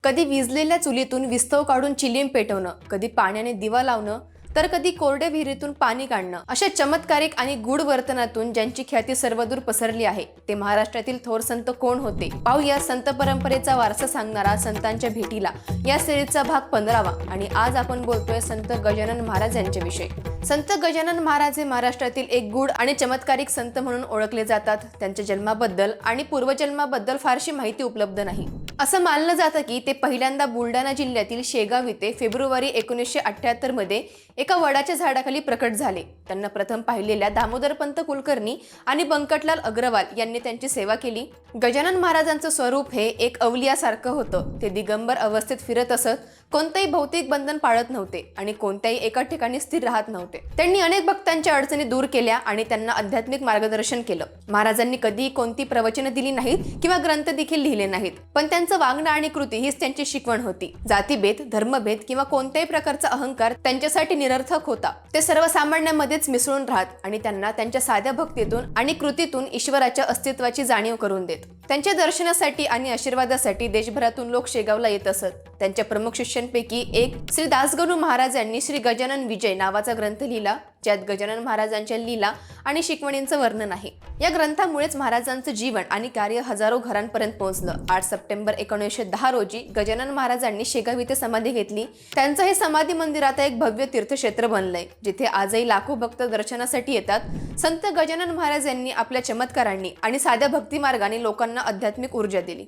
कधी विझलेल्या चुलीतून विस्तव काढून चिलीम पेटवणं, कधी पाण्याने दिवा लावणं, तर कधी कोरड्या विहिरीतून पाणी काढणं, अशा चमत्कारिक आणि गूढ वर्तनातून ज्यांची ख्याती सर्वदूर पसरली आहे ते महाराष्ट्रातील थोर संत कोण होते पाहूया संत परंपरेचा वारसा सांगणारा संतांच्या भेटीला या सिरीजचा भाग 15वा। आणि आज आपण बोलतोय संत गजानन महाराज यांच्याविषयी। संत गजानन महाराज हे महाराष्ट्रातील एक गूढ आणि चमत्कारिक संत म्हणून ओळखले जातात। त्यांच्या जन्माबद्दल आणि पूर्वजन्माबद्दल फारशी माहिती उपलब्ध नाही। असं मानलं जातं की ते पहिल्यांदा बुलढाणा जिल्ह्यातील शेगाव येथे फेब्रुवारी 1978 मध्ये एका वडाच्या झाडाखाली प्रकट झाले। त्यांना प्रथम पाहिलेल्या दामोदरपंत कुलकर्णी आणि बंकटलाल अग्रवाल यांनी त्यांची सेवा केली। गजानन महाराजांचं स्वरूप हे एक अवलियासारखं होतं। ते दिगंबर अवस्थेत फिरत असत, कोणतेही भौतिक बंधन पाळत नव्हते आणि कोणत्याही एका ठिकाणी स्थिर राहत नव्हते। त्यांनी अनेक भक्तांच्या अडचणी दूर केल्या आणि त्यांना आध्यात्मिक मार्गदर्शन केलं। महाराजांनी कधीही कोणती प्रवचने दिली नाहीत किंवा ग्रंथ देखील लिहिले नाहीत, पण त्यांचं वागणं आणि कृती हीच त्यांची शिकवण होती। जातीभेद, धर्मभेद किंवा कोणत्याही प्रकारचा अहंकार त्यांच्यासाठी निरर्थक होता। ते सर्वसामान्यांमध्येच मिसळून राहत आणि त्यांना त्यांच्या साध्या भक्तीतून आणि कृतीतून ईश्वराच्या अस्तित्वाची जाणीव करून देत। त्यांच्या दर्शनासाठी आणि आशीर्वादासाठी देशभरातून लोक शेगावला येत असत। त्यांच्या प्रमुख शिष्यांपैकी एक श्री दासगणू महाराज यांनी श्री गजानन विजय नावाचा ग्रंथ लिहिला, ज्यात गजानन महाराजांच्या लीला आणि शिकवणींचं वर्णन आहे। या ग्रंथामुळेच महाराजांचं जीवन आणि कार्य हजारो घरांपर्यंत पोहोचलं। 8 सप्टेंबर 1910 रोजी गजानन महाराजांनी शेगाव येथे समाधी घेतली। त्यांचं हे समाधी मंदिर आता एक भव्य तीर्थक्षेत्र बनलंय, जिथे आजही लाखो भक्त दर्शनासाठी येतात। संत गजानन महाराज यांनी आपल्या चमत्कारांनी आणि साध्या भक्ती मार्गाने लोकांना आध्यात्मिक ऊर्जा दिली।